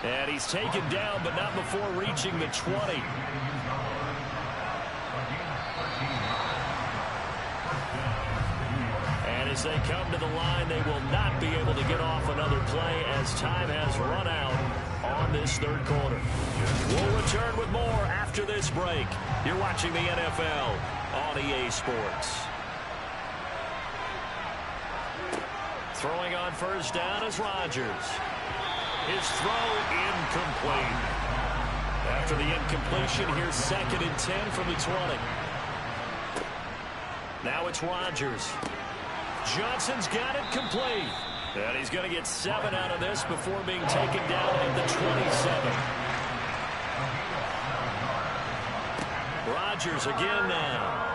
And he's taken down, but not before reaching the 20. And as they come to the line, they will not be able to get off another play as time has run out on this third quarter. We'll return with more after this break. You're watching the NFL on EA Sports. Throwing on first down is Rodgers. His throw incomplete. After the incompletion, here's 2nd and 10 from the 20. Now it's Rodgers. Johnson's got it complete. And he's going to get 7 out of this before being taken down at the 27. Rodgers again now.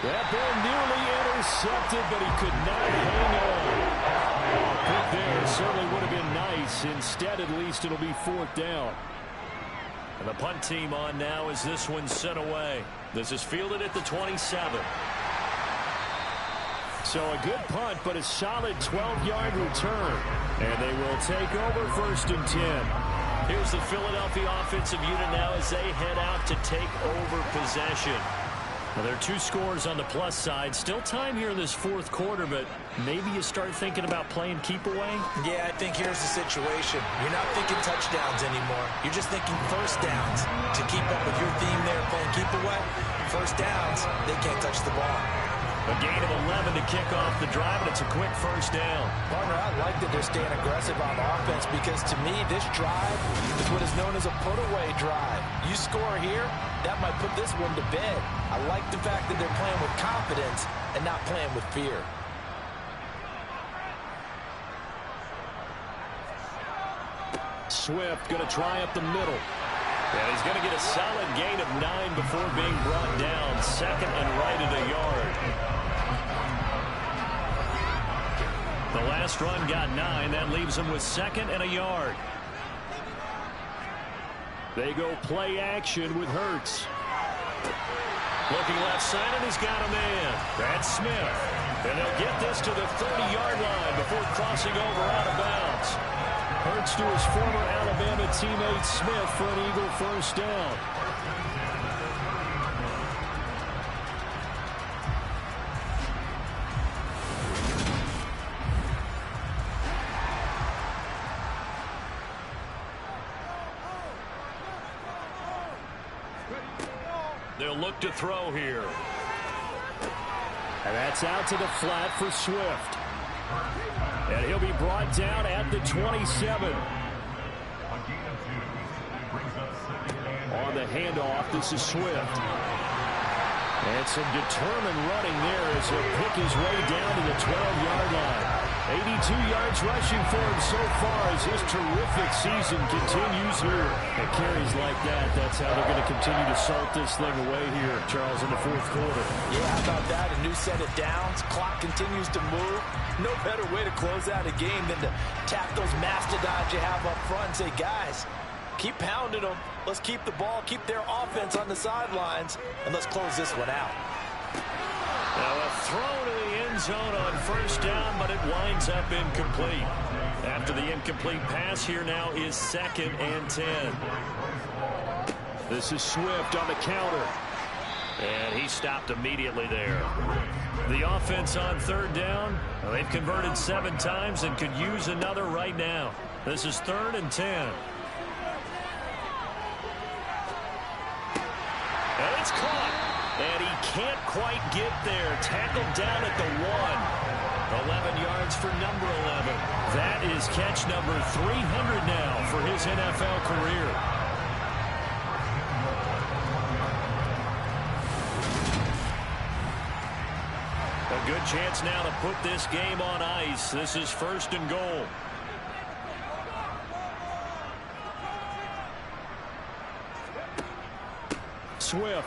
That ball nearly intercepted, but he could not hang on. Pick there certainly would have been nice. Instead, at least, it'll be 4th down. And the punt team on now as this one's sent away. This is fielded at the 27. So a good punt, but a solid 12-yard return. And they will take over 1st and 10. Here's the Philadelphia offensive unit now as they head out to take over possession. Well, there are 2 scores on the plus side. Still time here in this 4th quarter, but maybe you start thinking about playing keep away? Yeah, I think here's the situation. You're not thinking touchdowns anymore. You're just thinking first downs. To keep up with your theme there, playing keep away, first downs, they can't touch the ball. A gain of 11 to kick off the drive, and it's a quick first down. Partner, I like that they're staying aggressive on offense because, to me, this drive is what is known as a put-away drive. You score here, that might put this one to bed. I like the fact that they're playing with confidence and not playing with fear. Swift going to try up the middle. And he's going to get a solid gain of 9 before being brought down. 2nd and right at a yard. The last run got 9. That leaves him with 2nd and a yard. They go play action with Hurts. Looking left side, and he's got a man. That's Smith. And they'll get this to the 30-yard line before crossing over out of bounds. Hurts to his former Alabama teammate Smith for an Eagle first down. They'll look to throw here. And that's out to the flat for Swift. And he'll be brought down at the 27. On the handoff, this is Swift. And some determined running there as he'll pick his way down to the 12-yard line. 82 yards rushing for him so far as his terrific season continues here. And carries like that, that's how they're going to continue to salt this thing away here, Charles, in the 4th quarter. Yeah, how about that? A new set of downs. Clock continues to move. No better way to close out a game than to tap those mastodons you have up front and say, guys, keep pounding them. Let's keep the ball, keep their offense on the sidelines, and let's close this one out. Now a throw to the end zone on first down, but it winds up incomplete. After the incomplete pass, here now is 2nd and 10. This is Swift on the counter. And he stopped immediately there. The offense on 3rd down, they've converted 7 times and could use another right now. This is 3rd and 10. And it's caught. And he can't quite get there. Tackled down at the 1. 11 yards for number 11. That is catch number 300 now for his NFL career. A good chance now to put this game on ice. This is 1st and goal. Swift.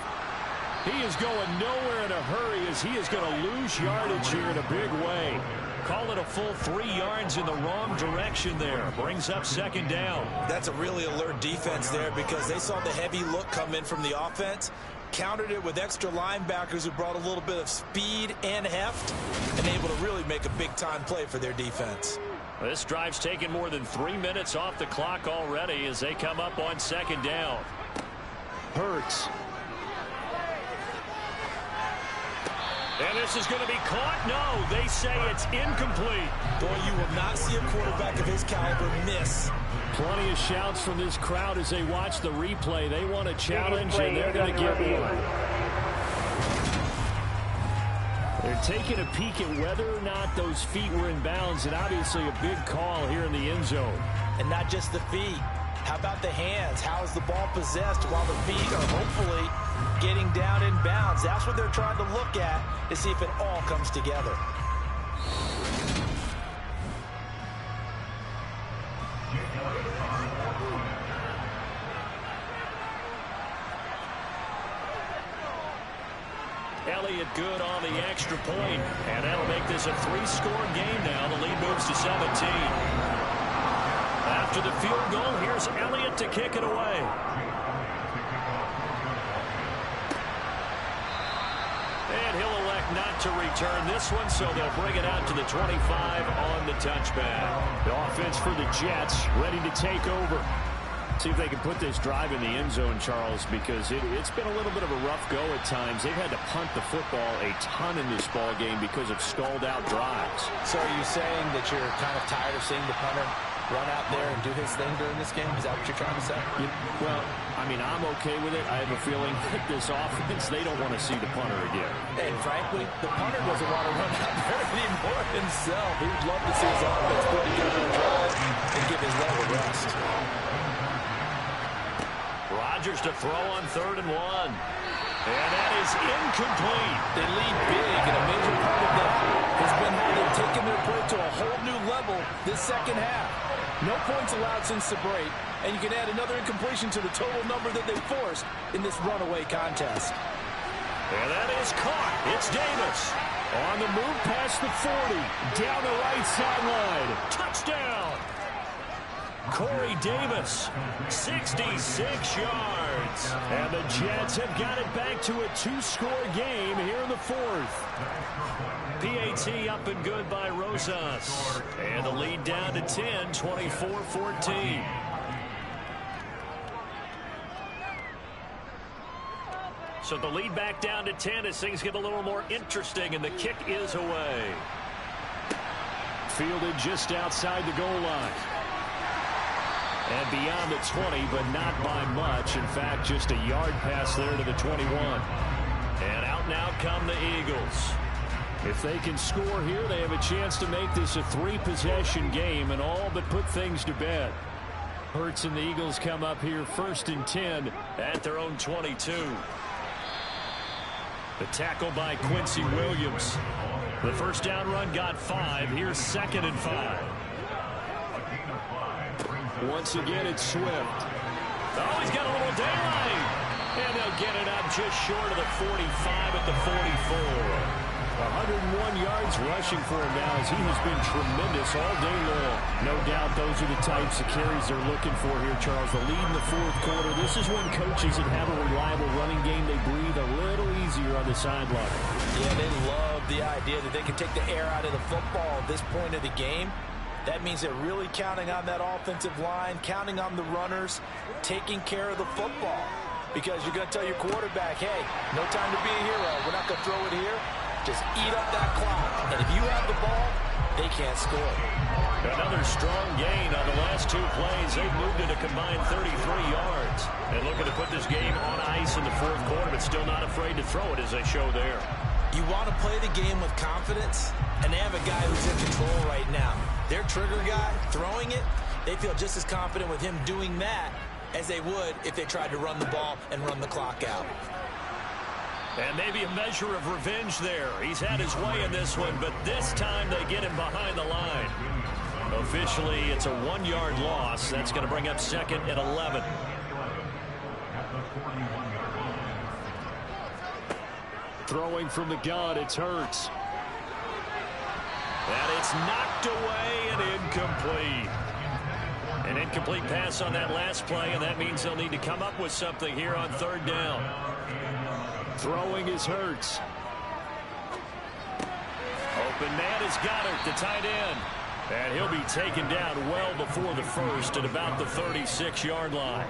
He is going nowhere in a hurry as he is going to lose yardage here in a big way. Call it a full 3 yards in the wrong direction there. Brings up second down. That's a really alert defense there because they saw the heavy look come in from the offense, countered it with extra linebackers who brought a little bit of speed and heft, and able to really make a big-time play for their defense. This drive's taken more than 3 minutes off the clock already as they come up on second down. Hurts. And this is going to be caught. No, they say it's incomplete. Boy, you will not see a quarterback of his caliber miss. Plenty of shouts from this crowd as they watch the replay. They want a challenge, and they're going to get one. They're taking a peek at whether or not those feet were in bounds, and obviously a big call here in the end zone. And not just the feet. How about the hands? How is the ball possessed while the feet are hopefully getting down in bounds? That's what they're trying to look at to see if it all comes together. Elliott good on the extra point, and that'll make this a 3-score game now. The lead moves to 17. After the field goal, here's Elliott to kick it away. And he'll elect not to return this one, so they'll bring it out to the 25 on the touchback. The offense for the Jets ready to take over. See if they can put this drive in the end zone, Charles, because it's been a little bit of a rough go at times. They've had to punt the football a ton in this ball game because of stalled-out drives. So are you saying that you're kind of tired of seeing the punter run out there and do his thing during this game? Is that what you're trying to say? Well, I mean, I'm okay with it. I have a feeling that this offense, they don't want to see the punter again. And frankly, the punter doesn't want to run out there anymore himself. He would love to see his offense put together a drive and give his leg a rest. Rodgers to throw on 3rd and 1. And that is incomplete. They lead big, and a major part of that has been how they've taken their play to a whole new level this second half. No points allowed since the break, and you can add another incompletion to the total number that they forced in this runaway contest. And that is caught. It's Davis. On the move past the 40, down the right sideline. Touchdown. Corey Davis, 66 yards. And the Jets have got it back to a 2-score game here in the 4th. PAT up and good by Rosas. And the lead down to 10, 24-14. So the lead back down to 10 as things get a little more interesting, and the kick is away. Fielded just outside the goal line. And beyond the 20, but not by much. In fact, just a yard pass there to the 21. And out now come the Eagles. If they can score here, they have a chance to make this a 3-possession game and all but put things to bed. Hurts and the Eagles come up here 1st and 10 at their own 22. The tackle by Quincy Williams. The first down run got 5. Here's 2nd and 5. Once again, it's Swift. Oh, he's got a little daylight. And they'll get it up just short of the 45 at the 44. 101 yards rushing for him now as he has been tremendous all day long. No doubt those are the types of carries they're looking for here, Charles. The lead in the 4th quarter. This is when coaches that have a reliable running game, they breathe a little easier on the sideline. Yeah, they love the idea that they can take the air out of the football at this point of the game. That means they're really counting on that offensive line, counting on the runners, taking care of the football. Because you're going to tell your quarterback, hey, no time to be a hero. We're not going to throw it here. Just eat up that clock. And if you have the ball, they can't score. Another strong gain on the last 2 plays. They've moved it a combined 33 yards. And looking to put this game on ice in the 4th quarter, but still not afraid to throw it as they show there. You want to play the game with confidence, and they have a guy who's in control right now. Their trigger guy, throwing it, they feel just as confident with him doing that as they would if they tried to run the ball and run the clock out. And maybe a measure of revenge there. He's had his way in this one, but this time they get him behind the line. Officially, it's a 1-yard loss. That's going to bring up 2nd and 11. Throwing from the gun, it's Hurts. And it's knocked away and incomplete. An incomplete pass on that last play, and that means they'll need to come up with something here on third down. Throwing is Hurts. Open man is Goddard, the tight end. And he'll be taken down well before the first at about the 36-yard line.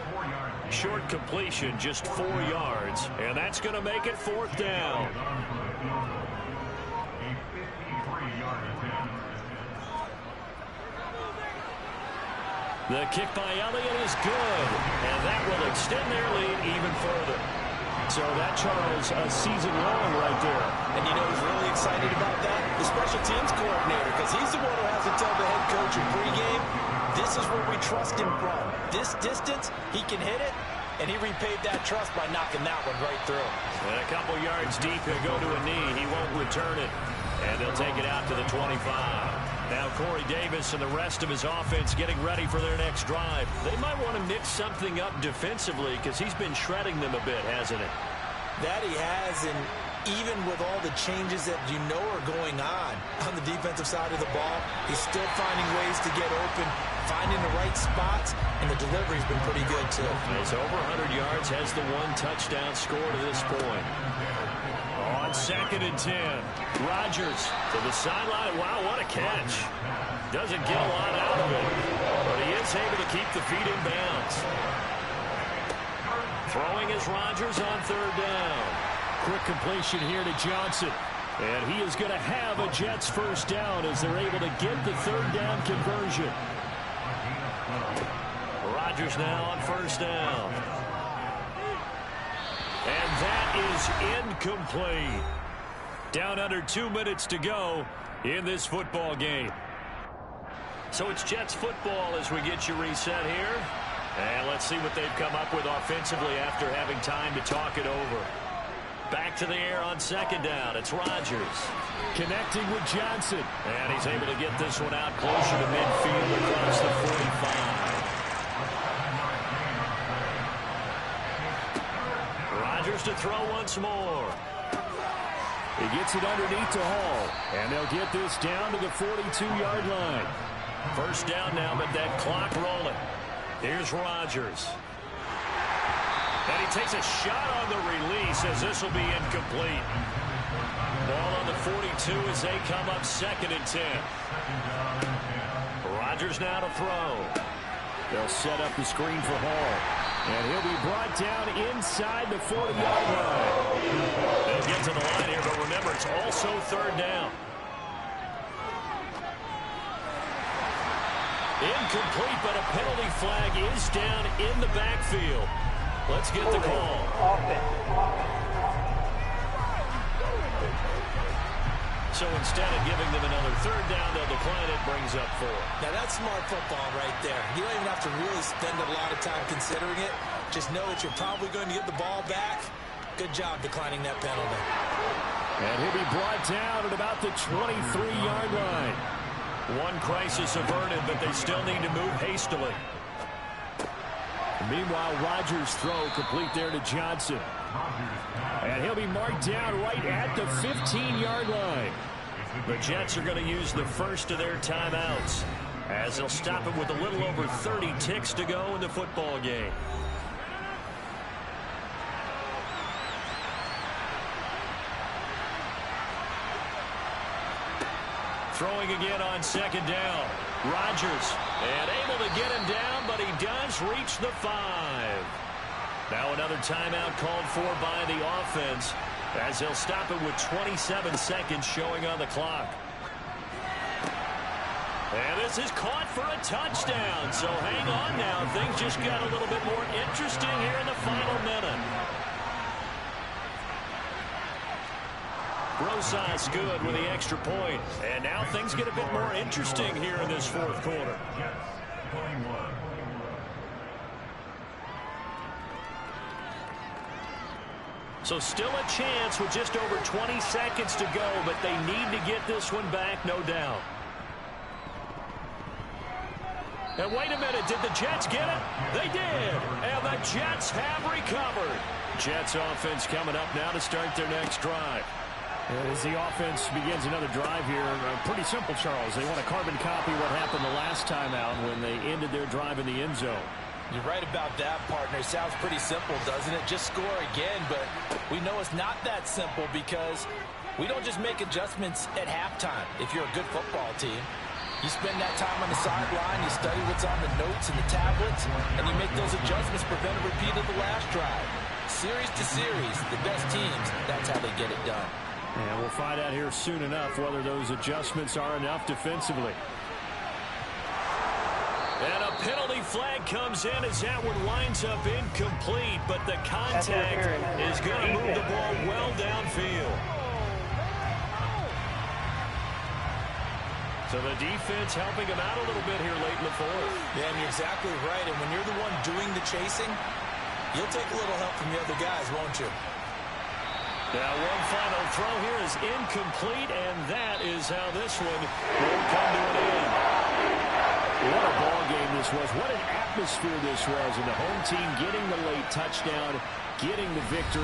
Short completion, just 4 yards, and that's going to make it fourth down. The kick by Elliott is good, and that will extend their lead even further. So that, Charles, a season long right there. And you know who's really excited about that? The special teams coordinator, because he's the one who has to tell the head coach in pregame, this is where we trust him from. This distance, he can hit it, and he repaid that trust by knocking that one right through. And a couple yards deep, he'll go to a knee. He won't return it, and they'll take it out to the 25. Now Corey Davis and the rest of his offense getting ready for their next drive. They might want to mix something up defensively because he's been shredding them a bit, hasn't he? That he has, and even with all the changes that you know are going on the defensive side of the ball, he's still finding ways to get open, finding the right spots, and the delivery's been pretty good too. He's over 100 yards, has the 1 touchdown score to this point. On 2nd and 10, Rodgers to the sideline. Wow, what a catch. Doesn't get a lot out of it, but he is able to keep the feet in bounds. Throwing is Rodgers on third down. Quick completion here to Johnson. And he is going to have a Jets first down as they're able to get the third down conversion. Rodgers now on first down. And that is incomplete. Down under 2 minutes to go in this football game. So it's Jets football as we get you reset here. And let's see what they've come up with offensively after having time to talk it over. Back to the air on second down. It's Rodgers. Connecting with Johnson. And he's able to get this one out closer to midfield across the 45. Rodgers to throw once more. He gets it underneath to Hall. And they'll get this down to the 42-yard line. First down now, but that clock rolling. Here's Rodgers. And he takes a shot on the release as this will be incomplete. Ball on the 42 as they come up 2nd and 10. Rodgers now to throw. They'll set up the screen for Hall. And he'll be brought down inside the 40-yard line. They'll get to the line here, but remember, it's also third down. Incomplete, but a penalty flag is down in the backfield. Let's get the call. So instead of giving them another third down, they'll decline it, brings up 4. Now that's smart football right there. You don't even have to really spend a lot of time considering it. Just know that you're probably going to get the ball back. Good job declining that penalty. And he'll be brought down at about the 23-yard line. One crisis averted, but they still need to move hastily. Meanwhile, Rodgers' throw complete there to Johnson. And he'll be marked down right at the 15-yard line. The Jets are going to use the first of their timeouts as they'll stop it with a little over 30 ticks to go in the football game. Throwing again on second down. Rodgers, and able to get him down, but he does reach the 5. Now another timeout called for by the offense as they'll stop it with 27 seconds showing on the clock. And this is caught for a touchdown. So hang on now. Things just got a little bit more interesting here in the final minute. Rosas good with the extra point. And now things get a bit more interesting here in this fourth quarter. So still a chance with just over 20 seconds to go, but they need to get this one back, no doubt. And wait a minute, did the Jets get it? They did, and the Jets have recovered. Jets offense coming up now to start their next drive. As the offense begins another drive here, pretty simple, Charles. They want to carbon copy what happened the last time out when they ended their drive in the end zone. You're right about that, partner. Sounds pretty simple, doesn't it? Just score again, but we know it's not that simple because we don't just make adjustments at halftime if you're a good football team. You spend that time on the sideline, you study what's on the notes and the tablets, and you make those adjustments, prevent a repeat of the last drive. Series to series, the best teams, that's how they get it done. And we'll find out here soon enough whether those adjustments are enough defensively. And a penalty flag comes in as that one winds up incomplete, but the contact is going to move the ball well downfield. So the defense helping him out a little bit here late in the fourth. Yeah, and you're exactly right. And when you're the one doing the chasing, you'll take a little help from the other guys, won't you? Now one final throw here is incomplete, and that is how this one will come to an end. What a ball game this was. What an atmosphere this was. And the home team getting the late touchdown, getting the victory.